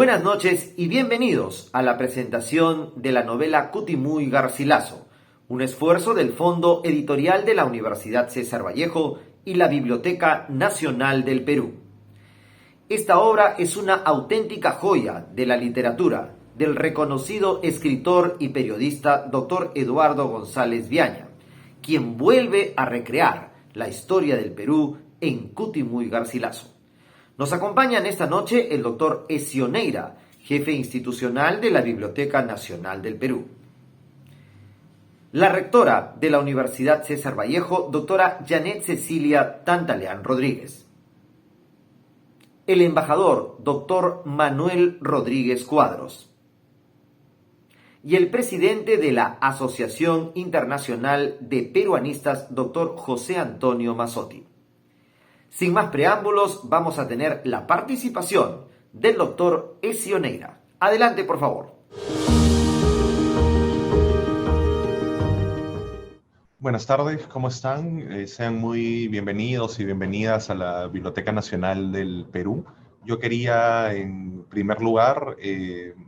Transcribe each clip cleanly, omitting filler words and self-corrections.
Buenas noches y bienvenidos a la presentación de la novela Cutimuy Garcilaso, un esfuerzo del Fondo Editorial de la Universidad César Vallejo y la Biblioteca Nacional del Perú. Esta obra es una auténtica joya de la literatura del reconocido escritor y periodista Dr. Eduardo González Viaña, quien vuelve a recrear la historia del Perú en Cutimuy Garcilaso. Nos acompañan esta noche el doctor Ezio Neira, jefe institucional de la Biblioteca Nacional del Perú. La rectora de la Universidad César Vallejo, doctora Janet Cecilia Tantaleán Rodríguez. El embajador, doctor Manuel Rodríguez Cuadros. Y el presidente de la Asociación Internacional de Peruanistas, doctor José Antonio Mazzotti. Sin más preámbulos, vamos a tener la participación del doctor Ezio Neira. Adelante, por favor. Buenas tardes, ¿cómo están? Sean muy bienvenidos y bienvenidas a la Biblioteca Nacional del Perú. Yo quería, en primer lugar,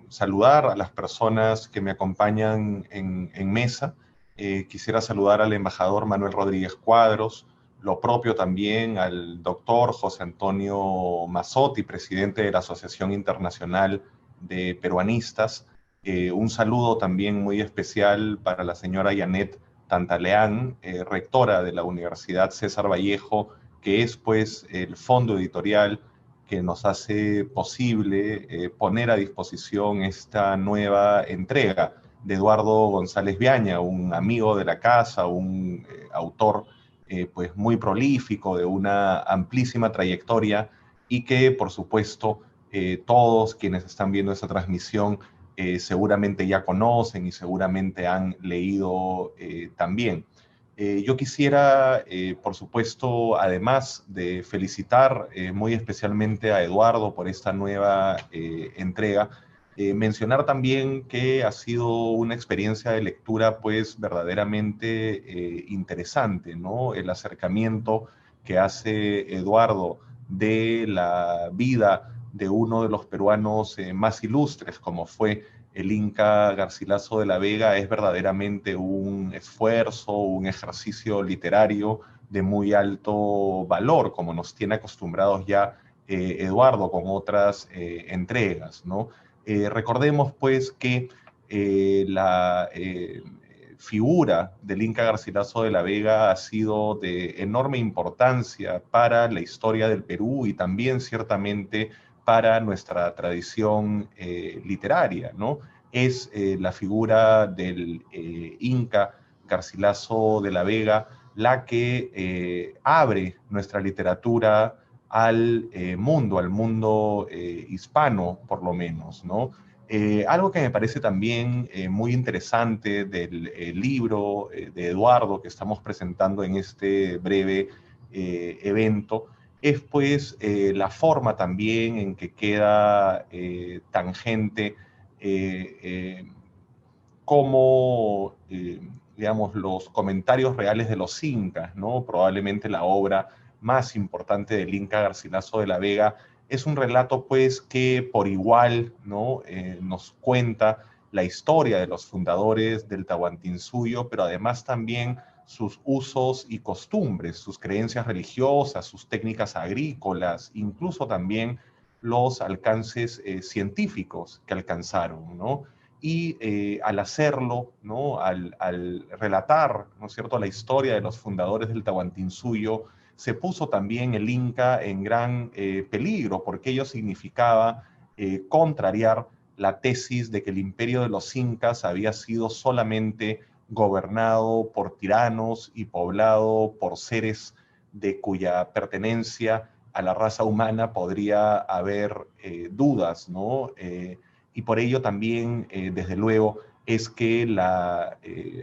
saludar a las personas que me acompañan en mesa. Quisiera saludar al embajador Manuel Rodríguez Cuadros, lo propio también al doctor José Antonio Mazzotti, presidente de la Asociación Internacional de Peruanistas. Un saludo también muy especial para la señora Janet Tantaleán, rectora de la Universidad César Vallejo, que es pues el fondo editorial que nos hace posible poner a disposición esta nueva entrega de Eduardo González Viaña, un amigo de la casa, un autor pues muy prolífico, de una amplísima trayectoria y que, por supuesto, todos quienes están viendo esta transmisión seguramente ya conocen y seguramente han leído también. Yo quisiera, por supuesto, además de felicitar muy especialmente a Eduardo por esta nueva entrega, mencionar también que ha sido una experiencia de lectura pues verdaderamente interesante, ¿no? El acercamiento que hace Eduardo de la vida de uno de los peruanos más ilustres, como fue el Inca Garcilaso de la Vega, es verdaderamente un esfuerzo, un ejercicio literario de muy alto valor, como nos tiene acostumbrados ya Eduardo con otras entregas, ¿no? Recordemos pues que la figura del Inca Garcilaso de la Vega ha sido de enorme importancia para la historia del Perú y también ciertamente para nuestra tradición literaria, ¿no? Es la figura del Inca Garcilaso de la Vega la que abre nuestra literatura al mundo hispano, por lo menos, ¿no? Algo que me parece también muy interesante del libro de Eduardo que estamos presentando en este breve evento es pues la forma también en que queda tangente como, digamos, los comentarios reales de los incas, ¿no? Probablemente la obra más importante del Inca Garcilaso de la Vega es un relato, pues, que por igual, ¿no? Nos cuenta la historia de los fundadores del Tahuantinsuyo, pero además también sus usos y costumbres, sus creencias religiosas, sus técnicas agrícolas, incluso también los alcances científicos que alcanzaron, ¿no? Y al hacerlo, ¿no? Al relatar, ¿no es cierto?, la historia de los fundadores del Tahuantinsuyo, se puso también el Inca en gran peligro, porque ello significaba contrariar la tesis de que el imperio de los incas había sido solamente gobernado por tiranos y poblado por seres de cuya pertenencia a la raza humana podría haber dudas, ¿no? Y por ello también, desde luego, es que la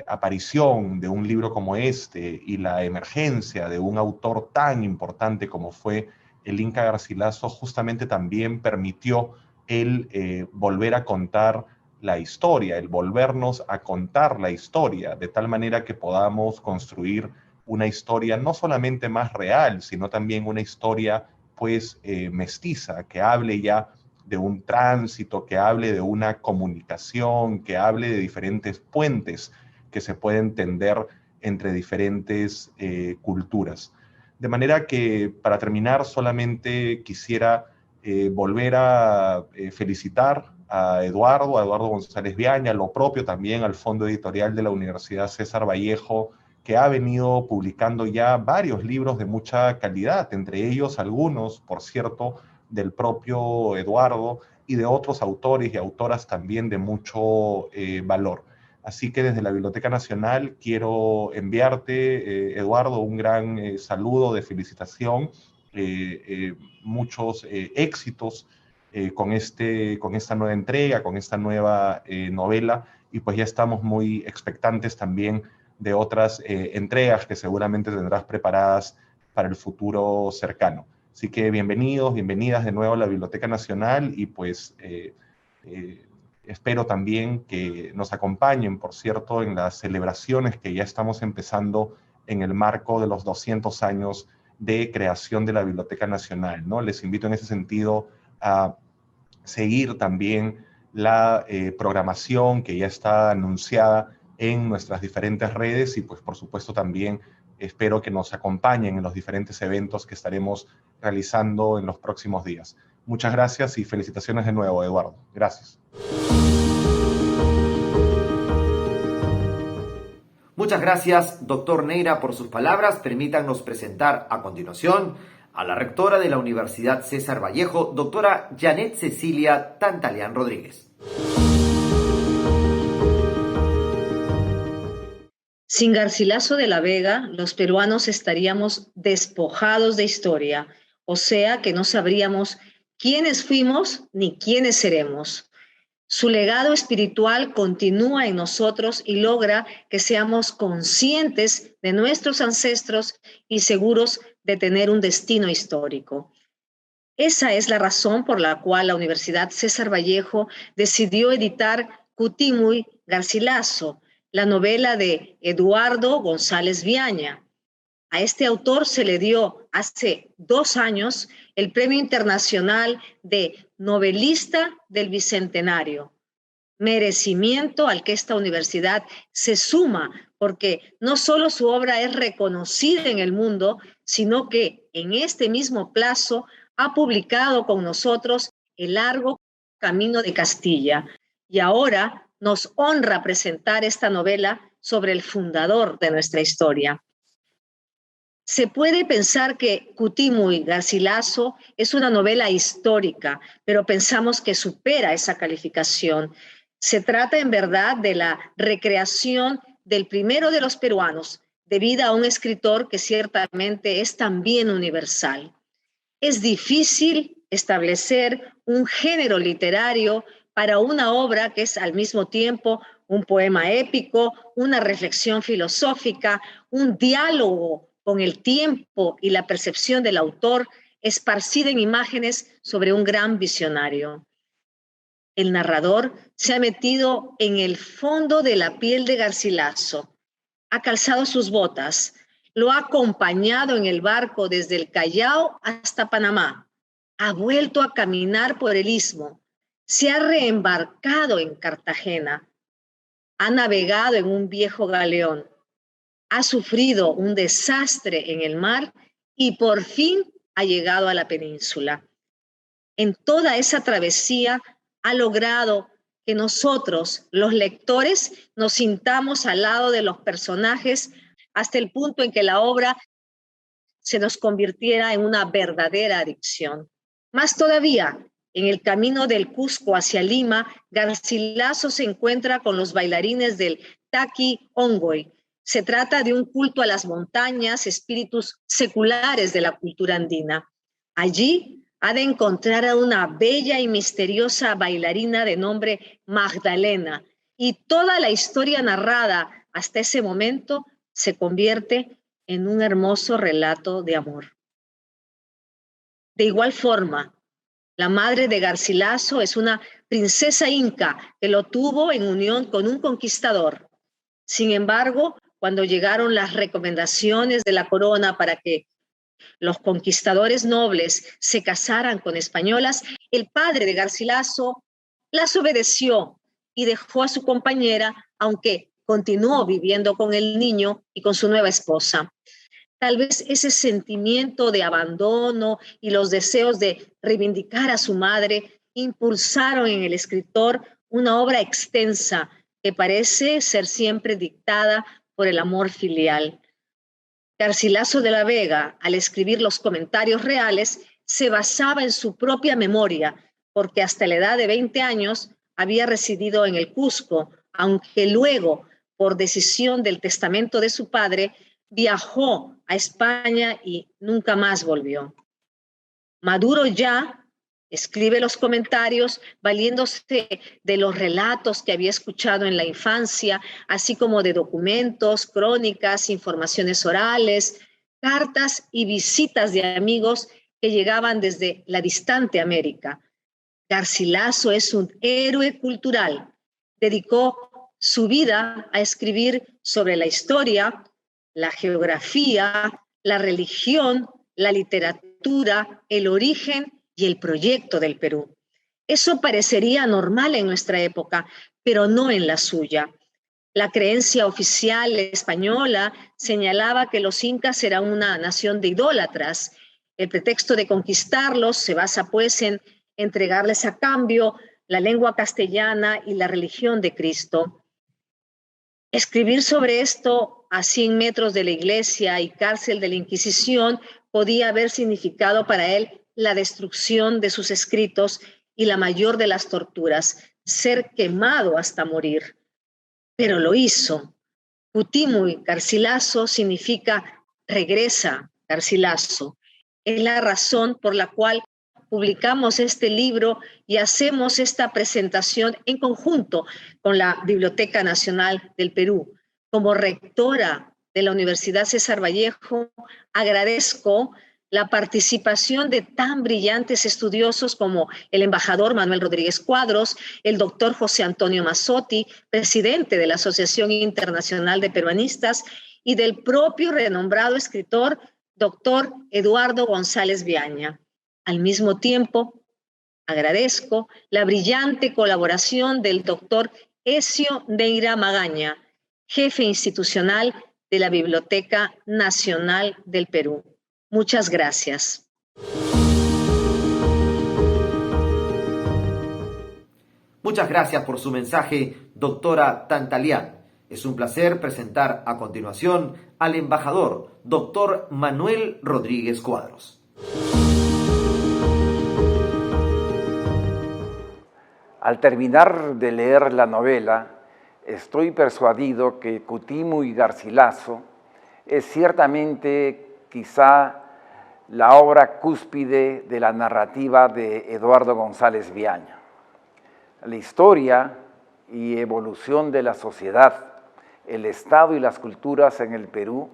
aparición de un libro como este y la emergencia de un autor tan importante como fue el Inca Garcilaso justamente también permitió el volver a contar la historia, el volvernos a contar la historia, de tal manera que podamos construir una historia no solamente más real, sino también una historia pues mestiza, que hable ya de un tránsito, que hable de una comunicación, que hable de diferentes puentes que se pueden tender entre diferentes culturas. De manera que, para terminar, solamente quisiera volver a felicitar a Eduardo González Viaña, lo propio también al Fondo Editorial de la Universidad César Vallejo, que ha venido publicando ya varios libros de mucha calidad, entre ellos algunos, por cierto, del propio Eduardo y de otros autores y autoras también de mucho valor. Así que desde la Biblioteca Nacional quiero enviarte, Eduardo, un gran saludo de felicitación, muchos éxitos con esta nueva entrega, con esta nueva novela, y pues ya estamos muy expectantes también de otras entregas que seguramente tendrás preparadas para el futuro cercano. Así que bienvenidos, bienvenidas de nuevo a la Biblioteca Nacional, y pues espero también que nos acompañen, por cierto, en las celebraciones que ya estamos empezando en el marco de los 200 años de creación de la Biblioteca Nacional, ¿no? Les invito en ese sentido a seguir también la programación que ya está anunciada en nuestras diferentes redes, y pues por supuesto también espero que nos acompañen en los diferentes eventos que estaremos realizando en los próximos días. Muchas gracias y felicitaciones de nuevo, Eduardo. Gracias. Muchas gracias, doctor Neira, por sus palabras. Permítanos presentar a continuación a la rectora de la Universidad César Vallejo, doctora Janet Cecilia Tantaleán Rodríguez. Sin Garcilaso de la Vega, los peruanos estaríamos despojados de historia, o sea que no sabríamos quiénes fuimos ni quiénes seremos. Su legado espiritual continúa en nosotros y logra que seamos conscientes de nuestros ancestros y seguros de tener un destino histórico. Esa es la razón por la cual la Universidad César Vallejo decidió editar Cutimuy Garcilaso, la novela de Eduardo González Viaña. A este autor se le dio hace 2 años el Premio Internacional de Novelista del Bicentenario. Merecimiento al que esta universidad se suma, porque no solo su obra es reconocida en el mundo, sino que en este mismo plazo ha publicado con nosotros El largo camino de Castilla. Y ahora nos honra presentar esta novela sobre el fundador de nuestra historia. Se puede pensar que Cutimuy Garcilaso es una novela histórica, pero pensamos que supera esa calificación. Se trata en verdad de la recreación del primero de los peruanos, debida a un escritor que ciertamente es también universal. Es difícil establecer un género literario para una obra que es al mismo tiempo un poema épico, una reflexión filosófica, un diálogo con el tiempo y la percepción del autor, esparcida en imágenes sobre un gran visionario. El narrador se ha metido en el fondo de la piel de Garcilaso, ha calzado sus botas, lo ha acompañado en el barco desde el Callao hasta Panamá, ha vuelto a caminar por el istmo, se ha reembarcado en Cartagena, ha navegado en un viejo galeón, ha sufrido un desastre en el mar y por fin ha llegado a la península. En toda esa travesía ha logrado que nosotros, los lectores, nos sintamos al lado de los personajes hasta el punto en que la obra se nos convirtiera en una verdadera adicción. Más todavía, en el camino del Cusco hacia Lima, Garcilaso se encuentra con los bailarines del Taqui Ongoy. Se trata de un culto a las montañas, espíritus seculares de la cultura andina. Allí ha de encontrar a una bella y misteriosa bailarina de nombre Magdalena, y toda la historia narrada hasta ese momento se convierte en un hermoso relato de amor. De igual forma, la madre de Garcilaso es una princesa inca que lo tuvo en unión con un conquistador. Sin embargo, cuando llegaron las recomendaciones de la corona para que los conquistadores nobles se casaran con españolas, el padre de Garcilaso las obedeció y dejó a su compañera, aunque continuó viviendo con el niño y con su nueva esposa. Tal vez ese sentimiento de abandono y los deseos de reivindicar a su madre impulsaron en el escritor una obra extensa que parece ser siempre dictada por el amor filial. Garcilaso de la Vega, al escribir los comentarios reales, se basaba en su propia memoria, porque hasta la edad de 20 años había residido en el Cusco, aunque luego, por decisión del testamento de su padre, viajó a España y nunca más volvió. Maduro ya escribe los comentarios valiéndose de los relatos que había escuchado en la infancia, así como de documentos, crónicas, informaciones orales, cartas y visitas de amigos que llegaban desde la distante América. Garcilaso es un héroe cultural. Dedicó su vida a escribir sobre la historia, la geografía, la religión, la literatura, el origen y el proyecto del Perú. Eso parecería normal en nuestra época, pero no en la suya. La creencia oficial española señalaba que los incas eran una nación de idólatras. El pretexto de conquistarlos se basa pues en entregarles a cambio la lengua castellana y la religión de Cristo. Escribir sobre esto a 100 metros de la iglesia y cárcel de la Inquisición podía haber significado para él la destrucción de sus escritos y la mayor de las torturas, ser quemado hasta morir. Pero lo hizo. Cutimuy Garcilaso significa regresa Garcilaso. Es la razón por la cual publicamos este libro y hacemos esta presentación en conjunto con la Biblioteca Nacional del Perú. Como rectora de la Universidad César Vallejo, agradezco la participación de tan brillantes estudiosos como el embajador Manuel Rodríguez Cuadros, el doctor José Antonio Mazzotti, presidente de la Asociación Internacional de Peruanistas, y del propio renombrado escritor, doctor Eduardo González Viaña. Al mismo tiempo, agradezco la brillante colaboración del doctor Ezio Neira Magaña, jefe institucional de la Biblioteca Nacional del Perú. Muchas gracias. Muchas gracias por su mensaje, doctora Tantalián. Es un placer presentar a continuación al embajador, doctor Manuel Rodríguez Cuadros. Al terminar de leer la novela, estoy persuadido que Cutimuy Garcilaso es ciertamente quizá la obra cúspide de la narrativa de Eduardo González Viaña. La historia y evolución de la sociedad, el Estado y las culturas en el Perú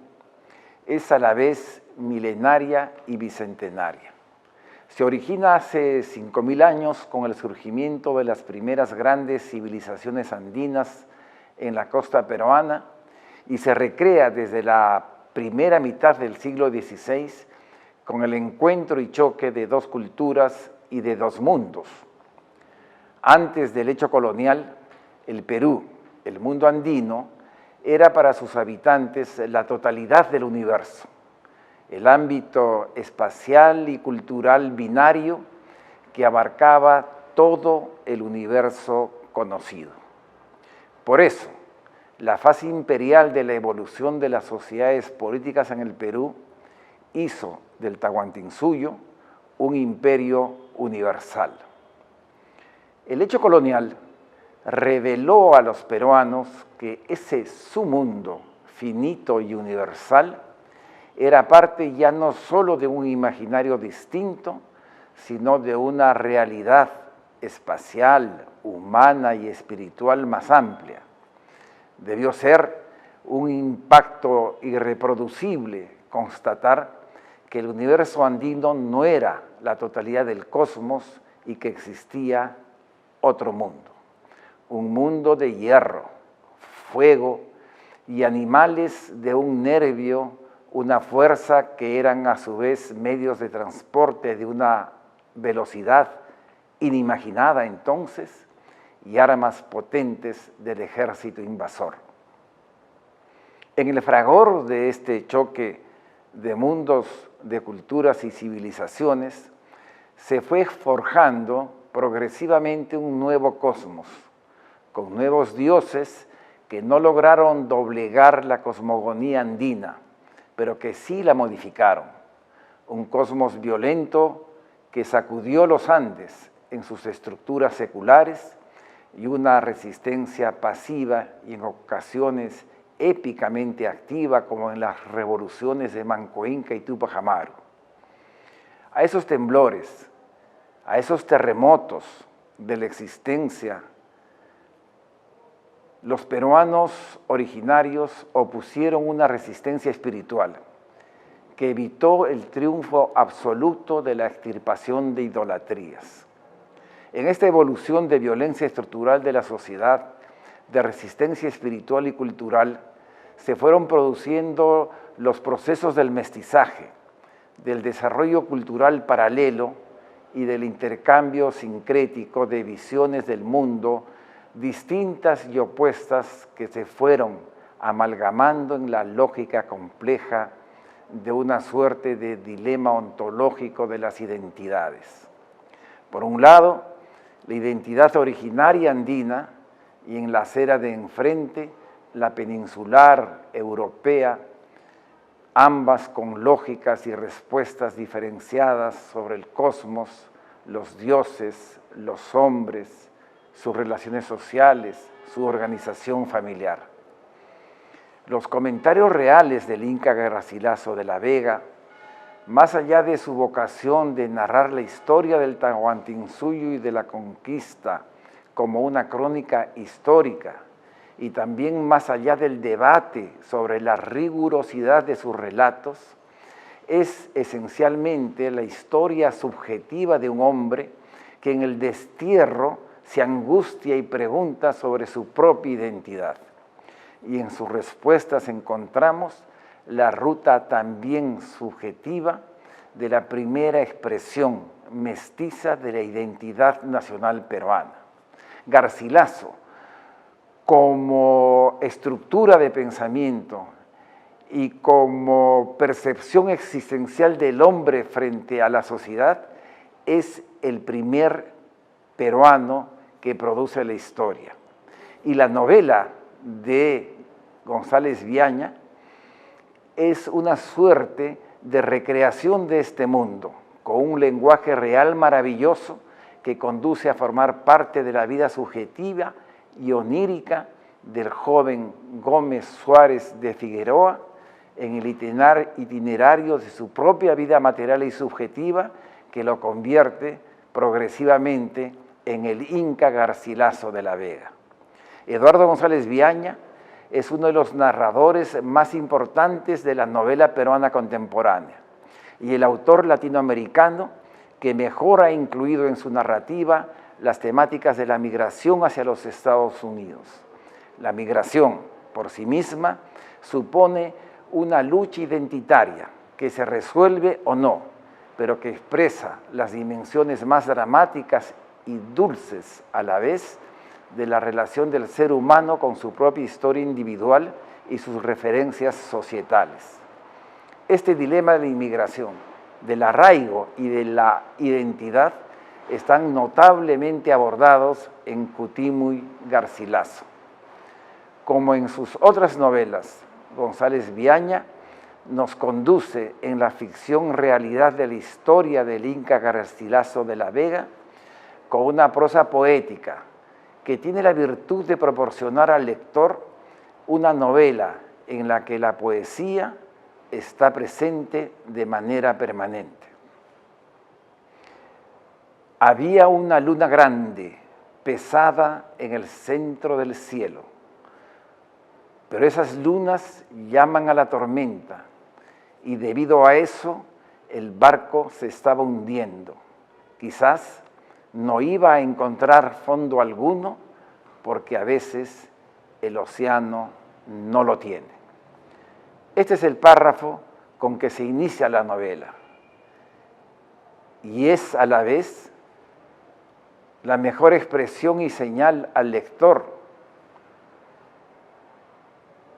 es a la vez milenaria y bicentenaria. Se origina hace 5.000 años con el surgimiento de las primeras grandes civilizaciones andinas en la costa peruana y se recrea desde la primera mitad del siglo XVI con el encuentro y choque de dos culturas y de dos mundos. Antes del hecho colonial, el Perú, el mundo andino, era para sus habitantes la totalidad del universo, el ámbito espacial y cultural binario que abarcaba todo el universo conocido. Por eso, la fase imperial de la evolución de las sociedades políticas en el Perú hizo del Tahuantinsuyo un imperio universal. El hecho colonial reveló a los peruanos que ese su mundo finito y universal era parte ya no solo de un imaginario distinto, sino de una realidad espacial, humana y espiritual más amplia. Debió ser un impacto irreproducible constatar que el universo andino no era la totalidad del cosmos y que existía otro mundo, un mundo de hierro, fuego y animales de un nervio una fuerza que eran a su vez medios de transporte de una velocidad inimaginada entonces y armas potentes del ejército invasor. En el fragor de este choque de mundos, de culturas y civilizaciones, se fue forjando progresivamente un nuevo cosmos, con nuevos dioses que no lograron doblegar la cosmogonía andina, pero que sí la modificaron. Un cosmos violento que sacudió los Andes en sus estructuras seculares y una resistencia pasiva y en ocasiones épicamente activa, como en las revoluciones de Manco Inca y Tupac Amaru. A esos temblores, a esos terremotos de la existencia, los peruanos originarios opusieron una resistencia espiritual que evitó el triunfo absoluto de la extirpación de idolatrías. En esta evolución de violencia estructural de la sociedad, de resistencia espiritual y cultural, se fueron produciendo los procesos del mestizaje, del desarrollo cultural paralelo y del intercambio sincrético de visiones del mundo distintas y opuestas que se fueron amalgamando en la lógica compleja de una suerte de dilema ontológico de las identidades. Por un lado, la identidad originaria andina y en la acera de enfrente, la peninsular europea, ambas con lógicas y respuestas diferenciadas sobre el cosmos, los dioses, los hombres, sus relaciones sociales, su organización familiar. Los comentarios reales del Inca Garcilaso de la Vega, más allá de su vocación de narrar la historia del Tahuantinsuyo y de la conquista como una crónica histórica, y también más allá del debate sobre la rigurosidad de sus relatos, es esencialmente la historia subjetiva de un hombre que en el destierro se angustia y pregunta sobre su propia identidad. Y en sus respuestas encontramos la ruta también subjetiva de la primera expresión mestiza de la identidad nacional peruana. Garcilaso, como estructura de pensamiento y como percepción existencial del hombre frente a la sociedad, es el primer peruano que produce la historia. Y la novela de González Viaña es una suerte de recreación de este mundo, con un lenguaje real maravilloso que conduce a formar parte de la vida subjetiva y onírica del joven Gómez Suárez de Figueroa en el itinerario de su propia vida material y subjetiva, que lo convierte progresivamente en el Inca Garcilaso de la Vega. Eduardo González Viaña es uno de los narradores más importantes de la novela peruana contemporánea y el autor latinoamericano que mejor ha incluido en su narrativa las temáticas de la migración hacia los Estados Unidos. La migración, por sí misma, supone una lucha identitaria que se resuelve o no, pero que expresa las dimensiones más dramáticas y dulces a la vez de la relación del ser humano con su propia historia individual y sus referencias societales. Este dilema de la inmigración, del arraigo y de la identidad están notablemente abordados en Cutimuy Garcilaso. Como en sus otras novelas, González Viaña nos conduce en la ficción realidad de la historia del Inca Garcilaso de la Vega con una prosa poética que tiene la virtud de proporcionar al lector una novela en la que la poesía está presente de manera permanente. Había una luna grande, pesada en el centro del cielo, pero esas lunas llaman a la tormenta y debido a eso el barco se estaba hundiendo. Quizás no iba a encontrar fondo alguno porque a veces el océano no lo tiene. Este es el párrafo con que se inicia la novela. Y es a la vez la mejor expresión y señal al lector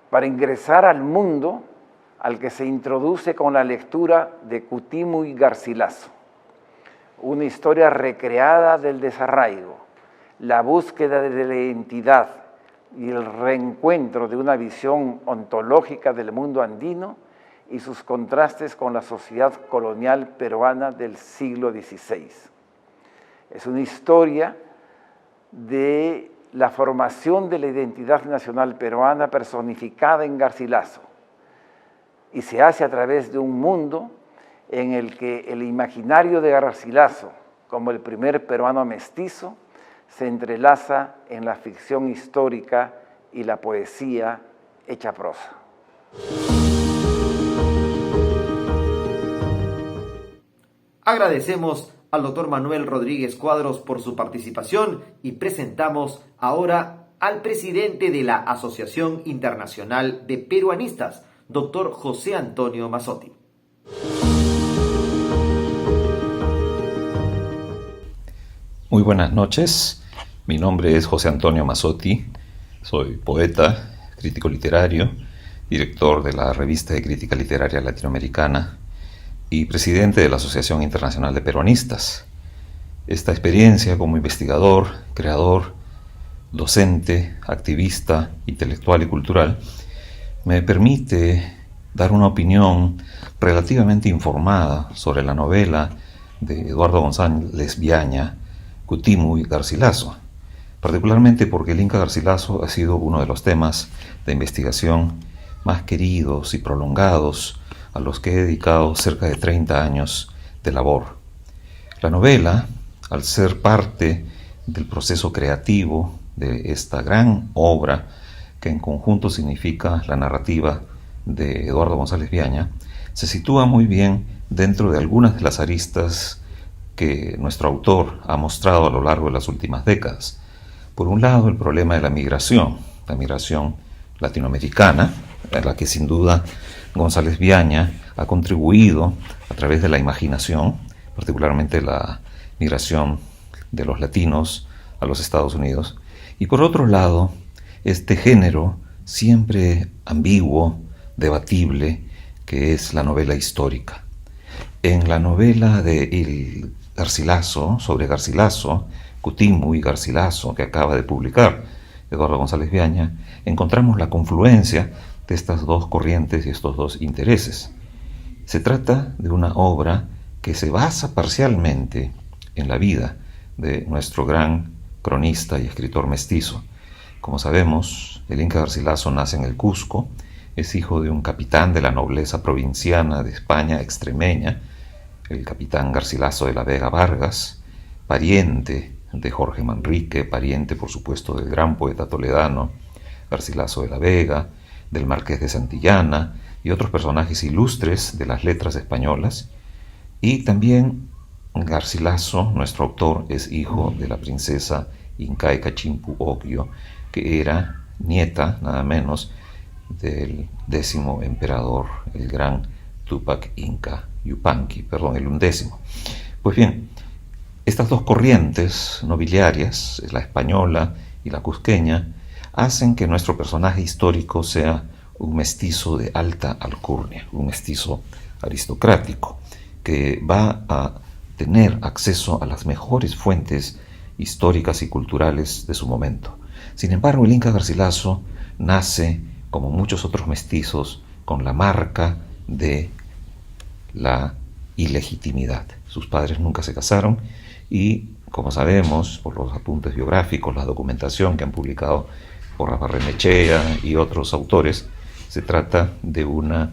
para ingresar al mundo al que se introduce con la lectura de Cutimu y Garcilaso. Una historia recreada del desarraigo, la búsqueda de la identidad y el reencuentro de una visión ontológica del mundo andino y sus contrastes con la sociedad colonial peruana del siglo XVI. Es una historia de la formación de la identidad nacional peruana personificada en Garcilaso, y se hace a través de un mundo en el que el imaginario de Garcilaso, como el primer peruano mestizo, se entrelaza en la ficción histórica y la poesía hecha prosa. Agradecemos al doctor Manuel Rodríguez Cuadros por su participación y presentamos ahora al presidente de la Asociación Internacional de Peruanistas, doctor José Antonio Mazzotti. Muy buenas noches, mi nombre es José Antonio Mazzotti, soy poeta, crítico literario, director de la Revista de Crítica Literaria Latinoamericana y presidente de la Asociación Internacional de Peruanistas. Esta experiencia como investigador, creador, docente, activista, intelectual y cultural me permite dar una opinión relativamente informada sobre la novela de Eduardo González Viaña, Cutimu y Garcilaso, particularmente porque el Inca Garcilaso ha sido uno de los temas de investigación más queridos y prolongados a los que he dedicado cerca de 30 años de labor. La novela, al ser parte del proceso creativo de esta gran obra que en conjunto significa la narrativa de Eduardo González Viaña, se sitúa muy bien dentro de algunas de las aristas que nuestro autor ha mostrado a lo largo de las últimas décadas. Por un lado, el problema de la migración latinoamericana, a la que sin duda González Viaña ha contribuido a través de la imaginación, particularmente la migración de los latinos a los Estados Unidos, y por otro lado, este género siempre ambiguo, debatible, que es la novela histórica. En la novela de Garcilaso, sobre Garcilaso, Cutimu y Garcilaso, que acaba de publicar Eduardo González Viaña, encontramos la confluencia de estas dos corrientes y estos dos intereses. Se trata de una obra que se basa parcialmente en la vida de nuestro gran cronista y escritor mestizo. Como sabemos, el Inca Garcilaso nace en el Cusco, es hijo de un capitán de la nobleza provinciana de España extremeña, el capitán Garcilaso de la Vega Vargas, pariente de Jorge Manrique, pariente por supuesto del gran poeta toledano Garcilaso de la Vega, del Marqués de Santillana y otros personajes ilustres de las letras españolas. Y también Garcilaso, nuestro autor, es hijo de la princesa incaica Chimpu Oquio, que era nieta, nada menos, del 10º emperador, el gran Tupac Inca Yupanqui, el 11º. Pues bien, estas dos corrientes nobiliarias, la española y la cusqueña, hacen que nuestro personaje histórico sea un mestizo de alta alcurnia, un mestizo aristocrático, que va a tener acceso a las mejores fuentes históricas y culturales de su momento. Sin embargo, el Inca Garcilaso nace, como muchos otros mestizos, con la marca de la ilegitimidad. Sus padres nunca se casaron y, como sabemos, por los apuntes biográficos, la documentación que han publicado Porras Barrenechea y otros autores, se trata de una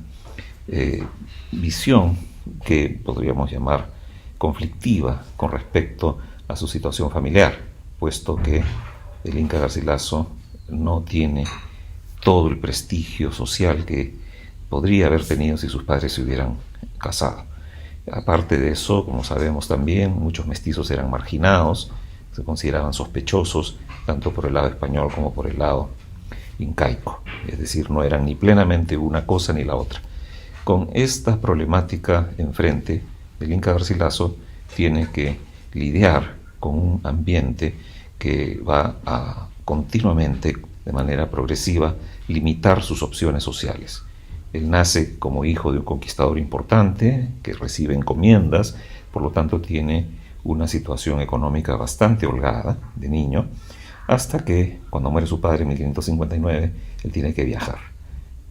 visión que podríamos llamar conflictiva con respecto a su situación familiar, puesto que el Inca Garcilaso no tiene todo el prestigio social que podría haber tenido si sus padres se hubieran casado. Aparte de eso, como sabemos también, muchos mestizos eran marginados, se consideraban sospechosos tanto por el lado español como por el lado incaico, es decir, no eran ni plenamente una cosa ni la otra. Con esta problemática enfrente, el Inca Garcilaso tiene que lidiar con un ambiente que va a continuamente, de manera progresiva, limitar sus opciones sociales. Él nace como hijo de un conquistador importante, que recibe encomiendas, por lo tanto tiene una situación económica bastante holgada de niño, hasta que, cuando muere su padre en 1559, él tiene que viajar.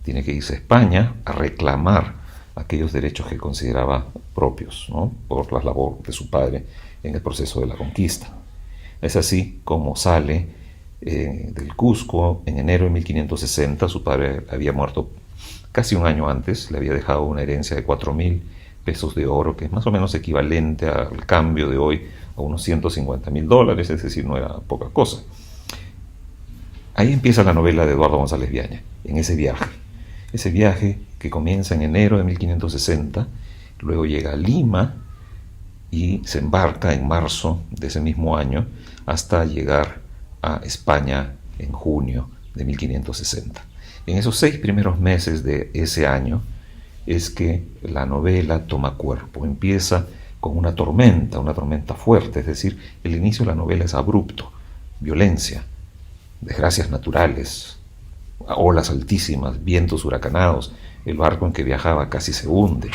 Tiene que irse a España a reclamar aquellos derechos que consideraba propios, ¿no?, por la labor de su padre en el proceso de la conquista. Es así como sale del Cusco en enero de 1560. Su padre había muerto casi un año antes, le había dejado una herencia de 4.000 pesos de oro, que es más o menos equivalente al cambio de hoy a unos $150.000, es decir, no era poca cosa. Ahí empieza la novela de Eduardo González Viaña, en ese viaje que comienza en enero de 1560, luego llega a Lima y se embarca en marzo de ese mismo año hasta llegar a España en junio de 1560. En esos 6 primeros meses de ese año es que la novela toma cuerpo. Empieza con una tormenta fuerte, es decir, el inicio de la novela es abrupto, violencia, desgracias naturales, olas altísimas, vientos huracanados, el barco en que viajaba casi se hunde,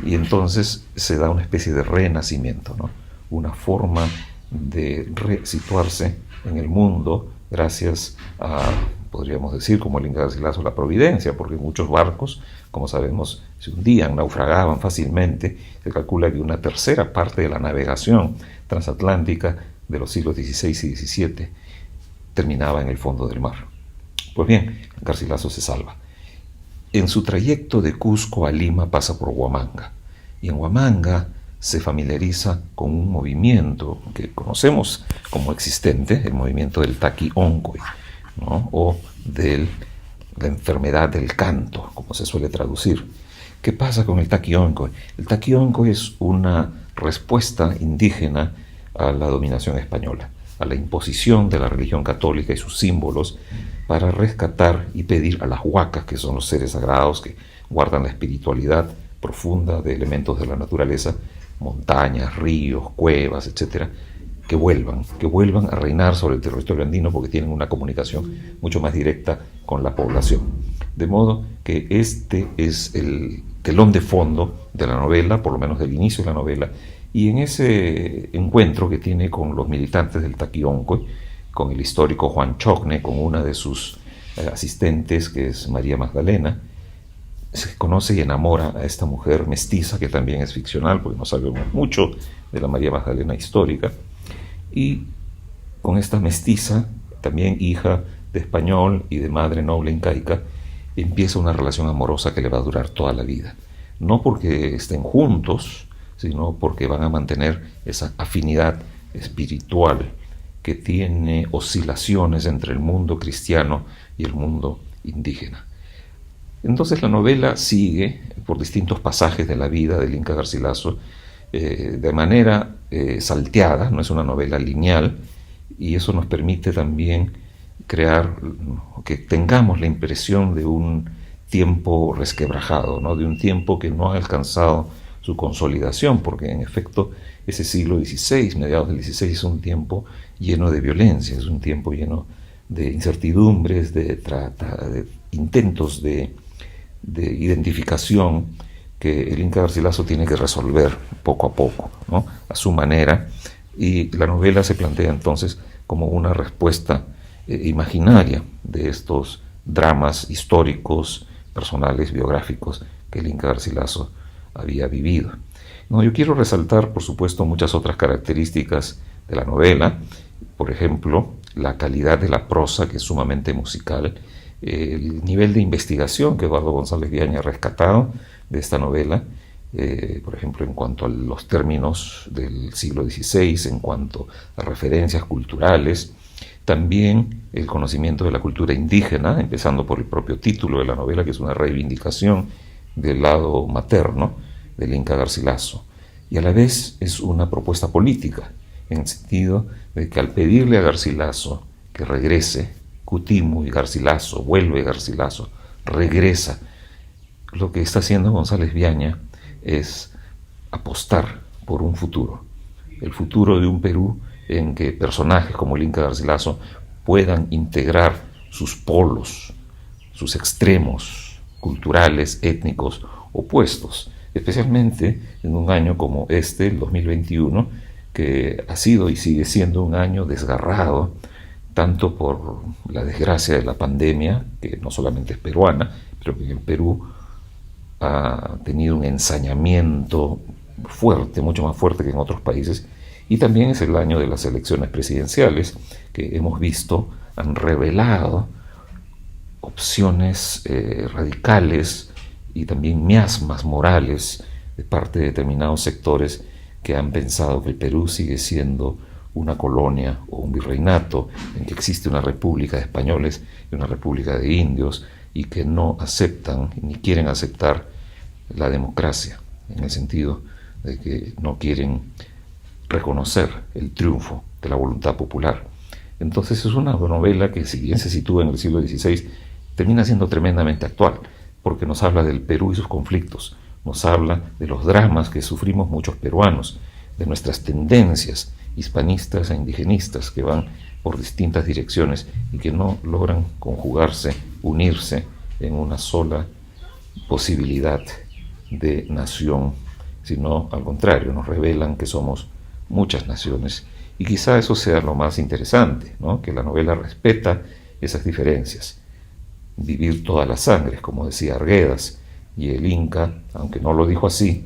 y entonces se da una especie de renacimiento, ¿no?, una forma de resituarse en el mundo gracias a, podríamos decir, como el Inca Garcilaso, la providencia, porque muchos barcos, como sabemos, se hundían, naufragaban fácilmente. Se calcula que una tercera parte de la navegación transatlántica de los siglos XVI y XVII terminaba en el fondo del mar. Pues bien, Garcilaso se salva. En su trayecto de Cusco a Lima pasa por Huamanga, y en Huamanga se familiariza con un movimiento que conocemos como existente, el movimiento del Taqui-Oncoy, ¿no?, o de la enfermedad del canto, como se suele traducir. ¿Qué pasa con el Taqui-Oncoy? El Taqui-Oncoy es una respuesta indígena a la dominación española, a la imposición de la religión católica y sus símbolos, para rescatar y pedir a las huacas, que son los seres sagrados que guardan la espiritualidad profunda de elementos de la naturaleza, montañas, ríos, cuevas, etcétera, que vuelvan a reinar sobre el territorio andino, porque tienen una comunicación mucho más directa con la población. De modo que este es el telón de fondo de la novela, por lo menos del inicio de la novela, y en ese encuentro que tiene con los militantes del Taqui-Oncoy, con el histórico Juan Chocne, con una de sus asistentes, que es María Magdalena, se conoce y enamora a esta mujer mestiza, que también es ficcional, porque no sabemos mucho de la María Magdalena histórica, y con esta mestiza, también hija de español y de madre noble incaica, empieza una relación amorosa que le va a durar toda la vida. No porque estén juntos, sino porque van a mantener esa afinidad espiritual que tiene oscilaciones entre el mundo cristiano y el mundo indígena. Entonces la novela sigue por distintos pasajes de la vida del Inca Garcilaso, de manera salteada, no es una novela lineal, y eso nos permite también crear, que tengamos la impresión de un tiempo resquebrajado, ¿no?, de un tiempo que no ha alcanzado su consolidación, porque en efecto ese siglo XVI, mediados del XVI, es un tiempo lleno de violencia, es un tiempo lleno de incertidumbres, de intentos de identificación que el Inca Garcilaso tiene que resolver poco a poco, ¿no?, a su manera, y la novela se plantea entonces como una respuesta imaginaria de estos dramas históricos, personales, biográficos que el Inca Garcilaso había vivido. No, yo quiero resaltar, por supuesto, muchas otras características de la novela, por ejemplo, la calidad de la prosa, que es sumamente musical, el nivel de investigación que Eduardo González Viaña ha rescatado de esta novela, por ejemplo, en cuanto a los términos del siglo XVI, en cuanto a referencias culturales, también el conocimiento de la cultura indígena, empezando por el propio título de la novela, que es una reivindicación del lado materno del Inca Garcilaso, y a la vez es una propuesta política, en el sentido de que al pedirle a Garcilaso que regrese, Cutimu y Garcilaso, vuelve Garcilaso, regresa lo que está haciendo González Viaña es apostar por un futuro, el futuro de un Perú en que personajes como el Inca Garcilaso puedan integrar sus polos, sus extremos culturales, étnicos, opuestos, especialmente en un año como este, el 2021, que ha sido y sigue siendo un año desgarrado, tanto por la desgracia de la pandemia, que no solamente es peruana, pero que en el Perú ha tenido un ensañamiento fuerte, mucho más fuerte que en otros países, y también es el año de las elecciones presidenciales, que hemos visto han revelado opciones radicales y también miasmas morales de parte de determinados sectores que han pensado que el Perú sigue siendo una colonia o un virreinato, en que existe una república de españoles y una república de indios, y que no aceptan ni quieren aceptar la democracia, en el sentido de que no quieren reconocer el triunfo de la voluntad popular. Entonces es una novela que, si bien se sitúa en el siglo XVI, termina siendo tremendamente actual, porque nos habla del Perú y sus conflictos, nos habla de los dramas que sufrimos muchos peruanos, de nuestras tendencias hispanistas e indigenistas que van por distintas direcciones y que no logran conjugarse, unirse en una sola posibilidad de nación, sino al contrario, nos revelan que somos muchas naciones. Y quizá eso sea lo más interesante, ¿no? Que la novela respeta esas diferencias. Vivir todas las sangres, como decía Arguedas, y el Inca, aunque no lo dijo así,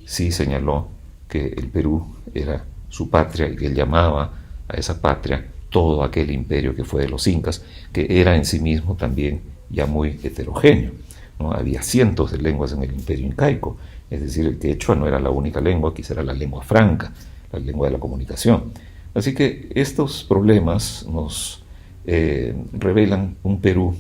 sí señaló que el Perú era su patria y que él llamaba a esa patria todo aquel imperio que fue de los incas, que era en sí mismo también ya muy heterogéneo, ¿no? Había cientos de lenguas en el imperio incaico, es decir, el quechua no era la única lengua, quizá era la lengua franca, la lengua de la comunicación. Así que estos problemas nos revelan un Perú,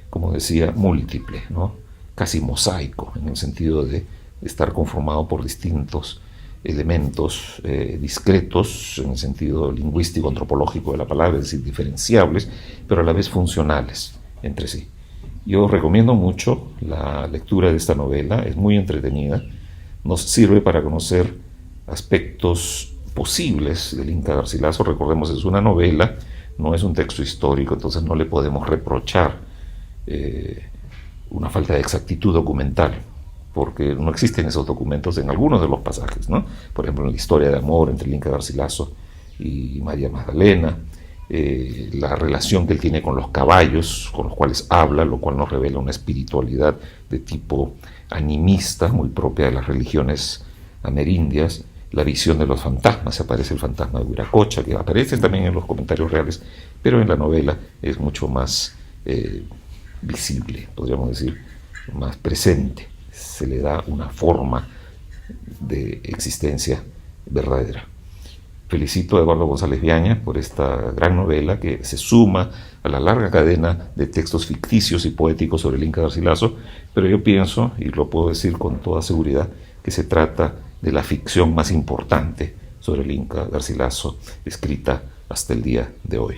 como decía, múltiple, ¿no? Casi mosaico, en el sentido de estar conformado por distintos elementos discretos, en el sentido lingüístico, antropológico de la palabra, es decir, diferenciables, pero a la vez funcionales entre sí. Yo recomiendo mucho la lectura de esta novela, es muy entretenida, nos sirve para conocer aspectos posibles del Inca Garcilaso. Recordemos, es una novela, no es un texto histórico, entonces no le podemos reprochar una falta de exactitud documental, porque no existen esos documentos en algunos de los pasajes, ¿no? Por ejemplo, en la historia de amor entre el Inca Garcilaso y María Magdalena, la relación que él tiene con los caballos, con los cuales habla, lo cual nos revela una espiritualidad de tipo animista, muy propia de las religiones amerindias, la visión de los fantasmas, aparece el fantasma de Huiracocha, que aparece también en los comentarios reales, pero en la novela es mucho más visible, podríamos decir, más presente, se le da una forma de existencia verdadera. Felicito a Eduardo González Viaña por esta gran novela que se suma a la larga cadena de textos ficticios y poéticos sobre el Inca Garcilaso, pero yo pienso, y lo puedo decir con toda seguridad, que se trata de la ficción más importante sobre el Inca Garcilaso escrita hasta el día de hoy.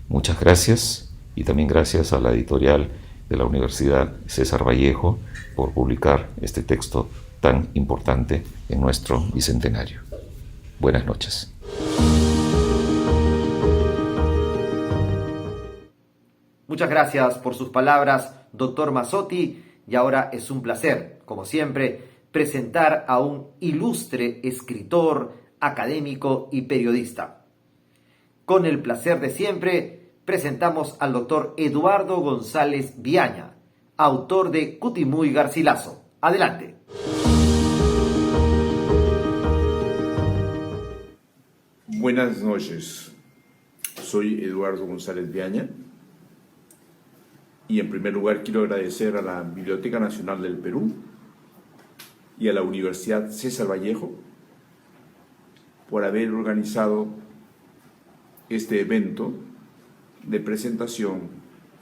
Muchas gracias, y también gracias a la editorial de la Universidad César Vallejo por publicar este texto tan importante en nuestro bicentenario. Buenas noches. Muchas gracias por sus palabras, doctor Mazzotti, y ahora es un placer, como siempre, presentar a un ilustre escritor, académico y periodista. Con el placer de siempre, presentamos al doctor Eduardo González Viaña, autor de Cutimuy Garcilaso. Adelante. Buenas noches, soy Eduardo González Viaña y en primer lugar quiero agradecer a la Biblioteca Nacional del Perú y a la Universidad César Vallejo por haber organizado este evento de presentación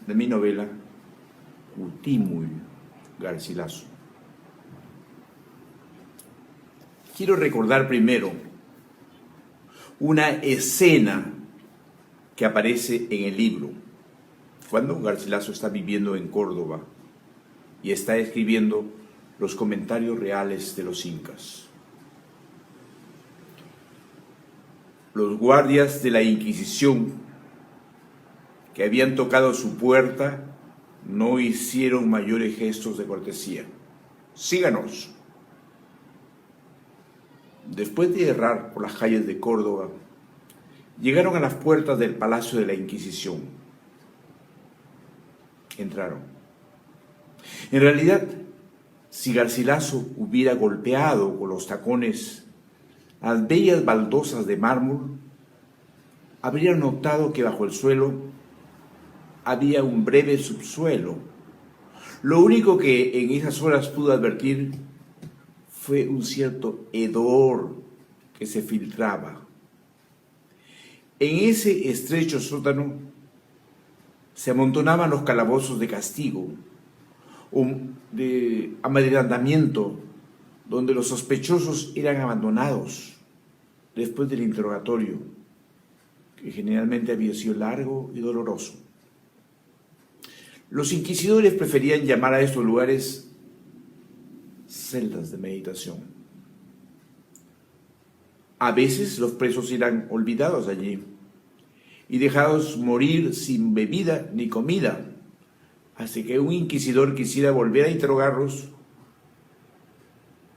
de mi novela Cutimuy Garcilaso. Quiero recordar primero una escena que aparece en el libro, cuando Garcilaso está viviendo en Córdoba y está escribiendo los comentarios reales de los incas. Los guardias de la Inquisición que habían tocado su puerta no hicieron mayores gestos de cortesía. Síganos. Después de errar por las calles de Córdoba, llegaron a las puertas del Palacio de la Inquisición. Entraron. En realidad, si Garcilaso hubiera golpeado con los tacones las bellas baldosas de mármol, habrían notado que bajo el suelo había un breve subsuelo. Lo único que en esas horas pudo advertir fue un cierto hedor que se filtraba. En ese estrecho sótano se amontonaban los calabozos de castigo o de amedrentamiento, donde los sospechosos eran abandonados después del interrogatorio, que generalmente había sido largo y doloroso. Los inquisidores preferían llamar a estos lugares celdas de meditación. A veces los presos eran olvidados allí y dejados morir sin bebida ni comida, hasta que un inquisidor quisiera volver a interrogarlos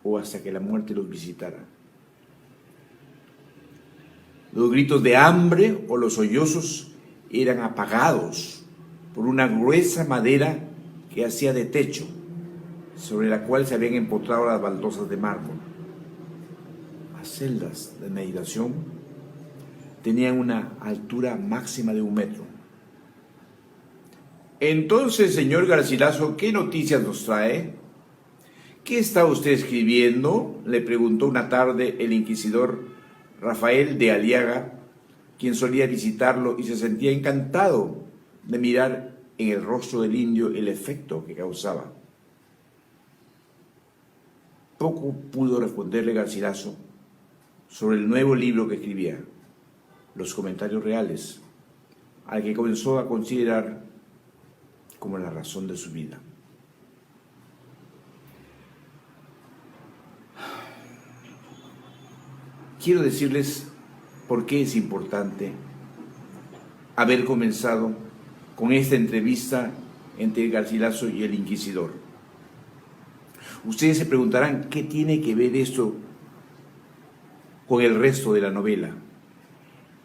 o hasta que la muerte los visitara. Los gritos de hambre o los sollozos eran apagados por una gruesa madera que hacía de techo, sobre la cual se habían empotrado las baldosas de mármol. Las celdas de meditación tenían una altura máxima de 1 metro. Entonces, señor Garcilaso, ¿qué noticias nos trae? ¿Qué está usted escribiendo?, le preguntó una tarde el inquisidor Rafael de Aliaga, quien solía visitarlo y se sentía encantado de mirar en el rostro del indio el efecto que causaba. Poco pudo responderle Garcilaso sobre el nuevo libro que escribía, Los Comentarios Reales, al que comenzó a considerar como la razón de su vida. Quiero decirles por qué es importante haber comenzado con esta entrevista entre Garcilaso y el inquisidor. Ustedes se preguntarán, ¿qué tiene que ver esto con el resto de la novela?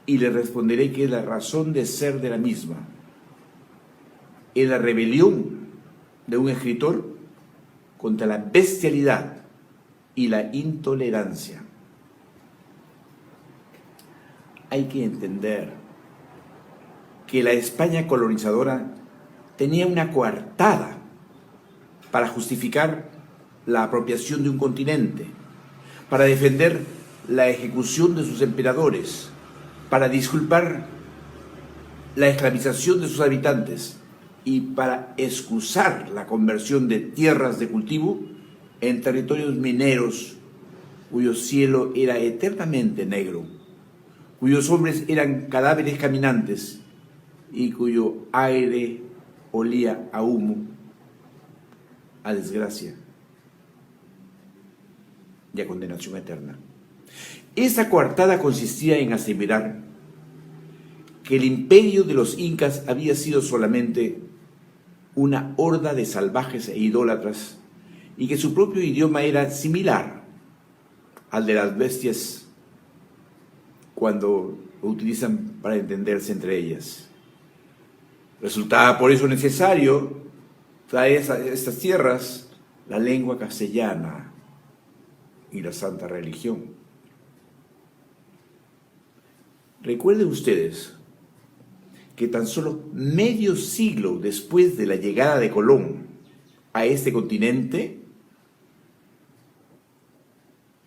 Y les responderé que es la razón de ser de la misma. Es la rebelión de un escritor contra la bestialidad y la intolerancia. Hay que entender que la España colonizadora tenía una coartada para justificar la apropiación de un continente, para defender la ejecución de sus emperadores, para disculpar la esclavización de sus habitantes y para excusar la conversión de tierras de cultivo en territorios mineros cuyo cielo era eternamente negro, cuyos hombres eran cadáveres caminantes y cuyo aire olía a humo, a desgracia y a condenación eterna. Esa coartada consistía en aseverar que el imperio de los incas había sido solamente una horda de salvajes e idólatras y que su propio idioma era similar al de las bestias cuando lo utilizan para entenderse entre ellas. Resultaba por eso necesario traer a estas tierras la lengua castellana y la santa religión. Recuerden ustedes que tan solo medio siglo después de la llegada de Colón a este continente,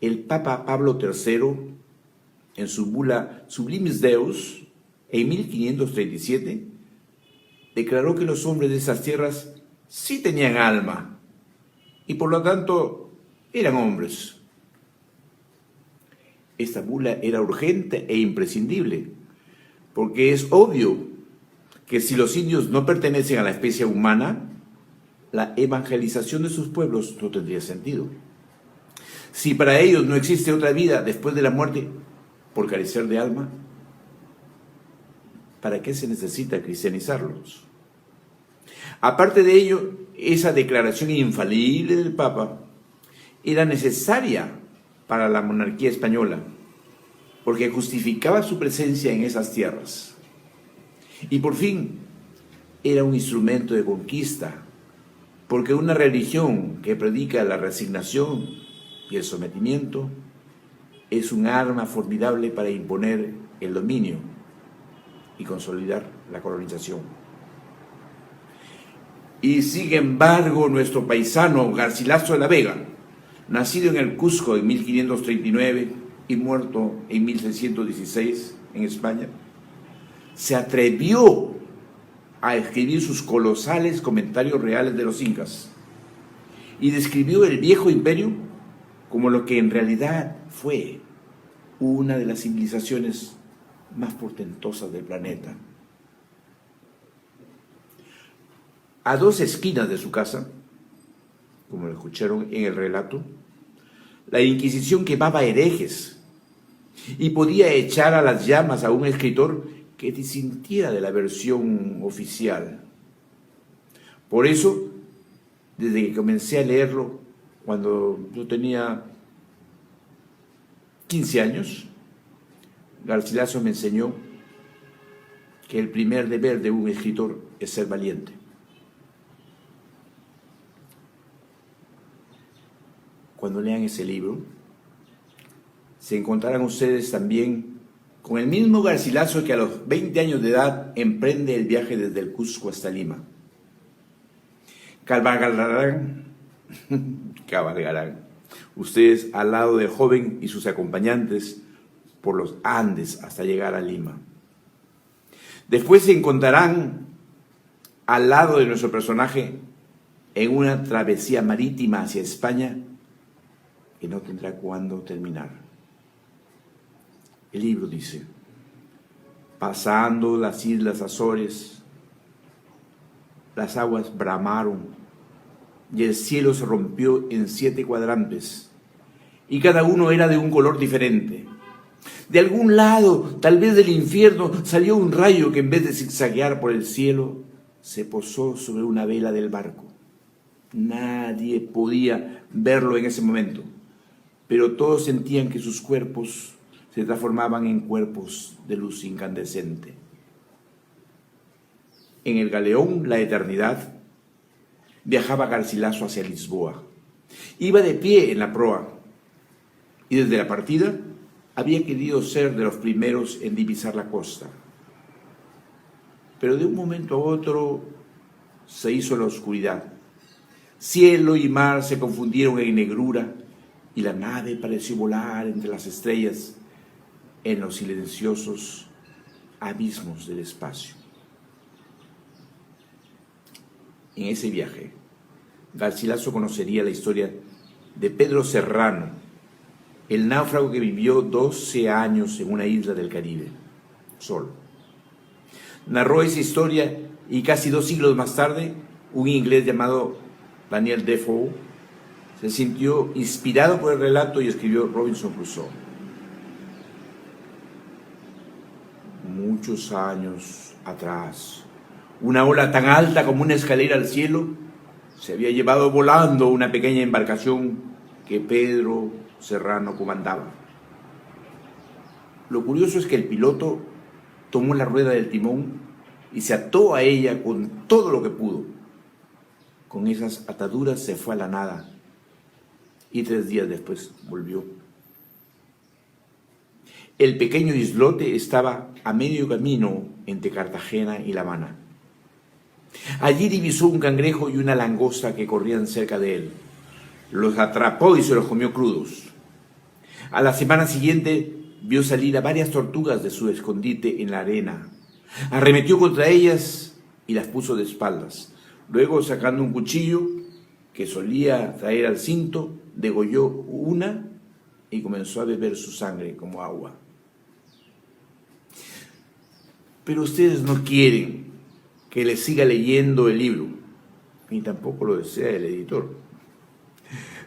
el Papa Pablo III, en su bula Sublimis Deus, en 1537, declaró que los hombres de esas tierras sí tenían alma y por lo tanto eran hombres. Esta bula era urgente e imprescindible, porque es obvio que si los indios no pertenecen a la especie humana, la evangelización de sus pueblos no tendría sentido. Si para ellos no existe otra vida después de la muerte por carecer de alma, ¿para qué se necesita cristianizarlos? Aparte de ello, esa declaración infalible del Papa era necesaria para la monarquía española, porque justificaba su presencia en esas tierras. Y por fin, era un instrumento de conquista, porque una religión que predica la resignación y el sometimiento es un arma formidable para imponer el dominio y consolidar la colonización. Y sin embargo, nuestro paisano Garcilaso de la Vega, nacido en el Cusco en 1539 y muerto en 1616 en España, se atrevió a escribir sus colosales comentarios reales de los incas y describió el viejo imperio como lo que en realidad fue una de las civilizaciones más portentosas del planeta. A 2 esquinas de su casa, como lo escucharon en el relato, la Inquisición quemaba herejes y podía echar a las llamas a un escritor que disintiera de la versión oficial. Por eso, desde que comencé a leerlo, cuando yo tenía 15 años, Garcilaso me enseñó que el primer deber de un escritor es ser valiente. Cuando lean ese libro, se encontrarán ustedes también con el mismo Garcilaso que a los 20 años de edad emprende el viaje desde el Cusco hasta Lima. Cabalgarán ustedes al lado del joven y sus acompañantes por los Andes hasta llegar a Lima. Después se encontrarán al lado de nuestro personaje en una travesía marítima hacia España que no tendrá cuándo terminar. El libro dice: pasando las islas Azores, las aguas bramaron y el cielo se rompió en 7 cuadrantes, y cada uno era de un color diferente. De algún lado, tal vez del infierno, salió un rayo que en vez de zigzaguear por el cielo, se posó sobre una vela del barco. Nadie podía verlo en ese momento, pero todos sentían que sus cuerpos se transformaban en cuerpos de luz incandescente. En el galeón La Eternidad viajaba Garcilaso hacia Lisboa. Iba de pie en la proa y desde la partida había querido ser de los primeros en divisar la costa. Pero de un momento a otro se hizo la oscuridad. Cielo y mar se confundieron en negrura y la nave pareció volar entre las estrellas en los silenciosos abismos del espacio. En ese viaje, Garcilaso conocería la historia de Pedro Serrano, el náufrago que vivió 12 años en una isla del Caribe, solo. Narró esa historia y casi 2 siglos más tarde, un inglés llamado Daniel Defoe se sintió inspirado por el relato y escribió Robinson Crusoe. Muchos años atrás, una ola tan alta como una escalera al cielo se había llevado volando una pequeña embarcación que Pedro Serrano comandaba. Lo curioso es que el piloto tomó la rueda del timón y se ató a ella con todo lo que pudo. Con esas ataduras se fue a la nada y 3 días después volvió. El pequeño islote estaba a medio camino entre Cartagena y La Habana. Allí divisó un cangrejo y una langosta que corrían cerca de él. Los atrapó y se los comió crudos. A la semana siguiente vio salir a varias tortugas de su escondite en la arena. Arremetió contra ellas y las puso de espaldas. Luego, sacando un cuchillo que solía traer al cinto, degolló una y comenzó a beber su sangre como agua. Pero ustedes no quieren que les siga leyendo el libro. ni tampoco lo desea el editor.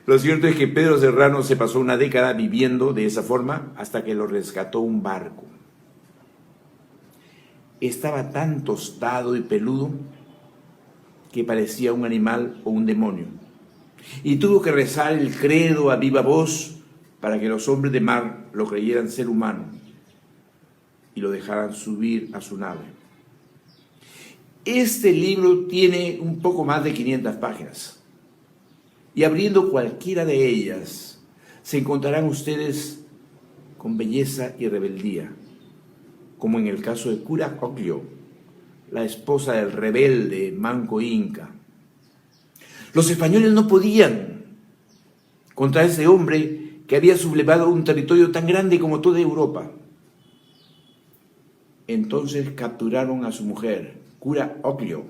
Lo cierto es que Pedro Serrano se pasó una década viviendo de esa forma hasta que lo rescató un barco. Estaba tan tostado y peludo que parecía un animal o un demonio, y tuvo que rezar el credo a viva voz para que los hombres de mar lo creyeran ser humano y lo dejaran subir a su nave. Este libro tiene un poco más de 500 páginas. Y abriendo cualquiera de ellas, se encontrarán ustedes con belleza y rebeldía, como en el caso de Cura Oglio, la esposa del rebelde Manco Inca. Los españoles no podían contra ese hombre que había sublevado un territorio tan grande como toda Europa. Entonces capturaron a su mujer, Cura Oglio,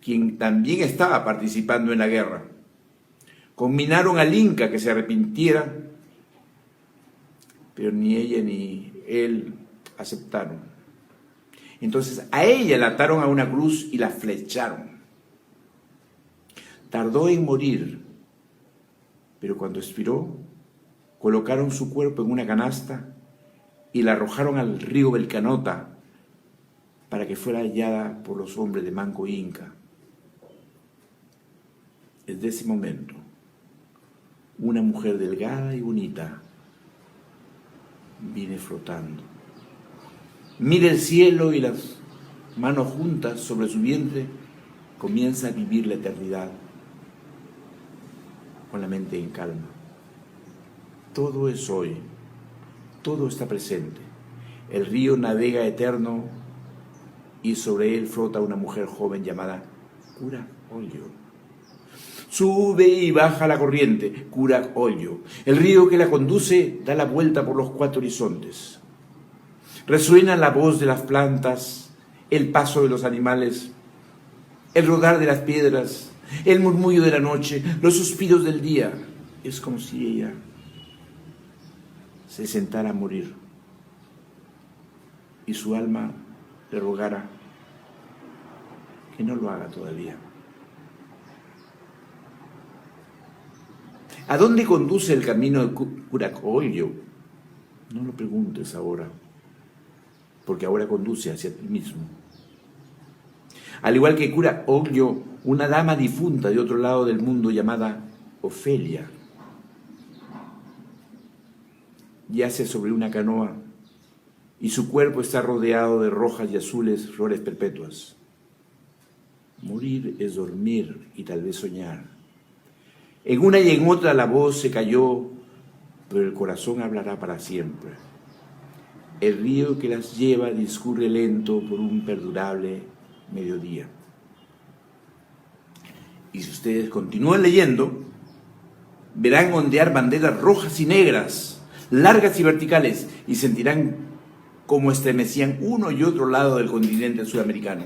quien también estaba participando en la guerra. Conminaron al Inca que se arrepintiera, pero ni ella ni él aceptaron. Entonces a ella la ataron a una cruz y la flecharon. Tardó en morir, pero cuando expiró, colocaron su cuerpo en una canasta y la arrojaron al río Belcanota para que fuera hallada por los hombres de Manco Inca. Desde ese momento, una mujer delgada y bonita viene flotando. Mira el cielo y las manos juntas sobre su vientre, comienza a vivir la eternidad con la mente en calma. Todo es hoy, todo está presente. El río navega eterno y sobre él flota una mujer joven llamada Cura Oglio. Sube y baja la corriente, Cura Oglio. El río que la conduce da la vuelta por los 4 horizontes. Resuena la voz de las plantas, el paso de los animales, el rodar de las piedras, el murmullo de la noche, los suspiros del día. Es como si ella se sentara a morir y su alma le rogara que no lo haga todavía. ¿A dónde conduce el camino de Cura Oglio? No lo preguntes ahora, porque ahora conduce hacia ti mismo. Al igual que Cura Oglio, una dama difunta de otro lado del mundo llamada Ofelia yace sobre una canoa y su cuerpo está rodeado de rojas y azules flores perpetuas. Morir es dormir y tal vez soñar. En una y en otra la voz se cayó, pero el corazón hablará para siempre. El río que las lleva discurre lento por un perdurable mediodía. Y si ustedes continúan leyendo, verán ondear banderas rojas y negras, largas y verticales, y sentirán cómo estremecían uno y otro lado del continente sudamericano.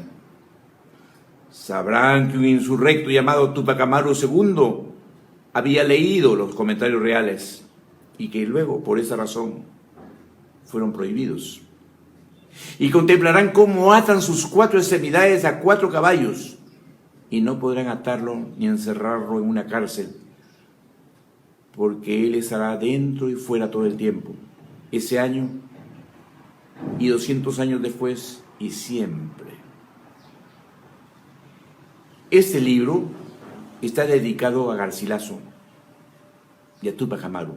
Sabrán que un insurrecto llamado Tupac Amaru II había leído los comentarios reales y que luego, por esa razón, fueron prohibidos. Y contemplarán cómo atan sus 4 extremidades a 4 caballos y no podrán atarlo ni encerrarlo en una cárcel, porque él estará dentro y fuera todo el tiempo, ese año y 200 años después y siempre. Este libro está dedicado a Garcilaso y a Tupac Amaru.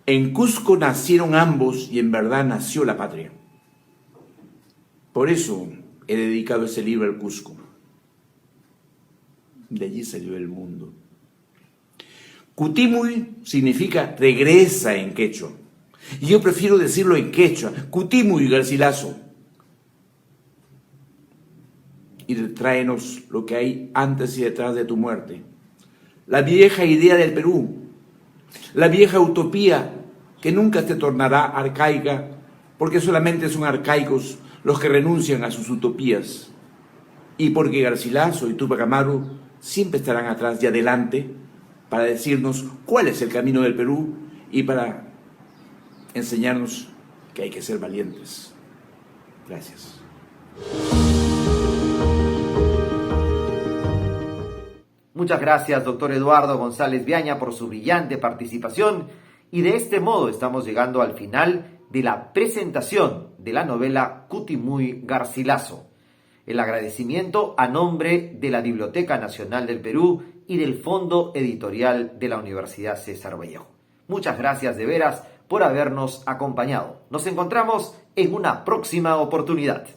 En Cusco nacieron ambos y en verdad nació la patria. Por eso he dedicado ese libro al Cusco. De allí salió el mundo. Cutimuy significa regresa en quechua. Y yo prefiero decirlo en quechua, Cutimuy Garcilaso. Y tráenos lo que hay antes y detrás de tu muerte. La vieja idea del Perú, la vieja utopía que nunca se tornará arcaica, porque solamente son arcaicos los que renuncian a sus utopías. Y porque Garcilaso y Tupac Amaru siempre estarán atrás y adelante para decirnos cuál es el camino del Perú y para enseñarnos que hay que ser valientes. Gracias. Muchas gracias, doctor Eduardo González Viaña, por su brillante participación, y de este modo estamos llegando al final de la presentación de la novela Cutimuy Garcilaso. El agradecimiento a nombre de la Biblioteca Nacional del Perú y del Fondo Editorial de la Universidad César Vallejo. Muchas gracias de veras por habernos acompañado. Nos encontramos en una próxima oportunidad.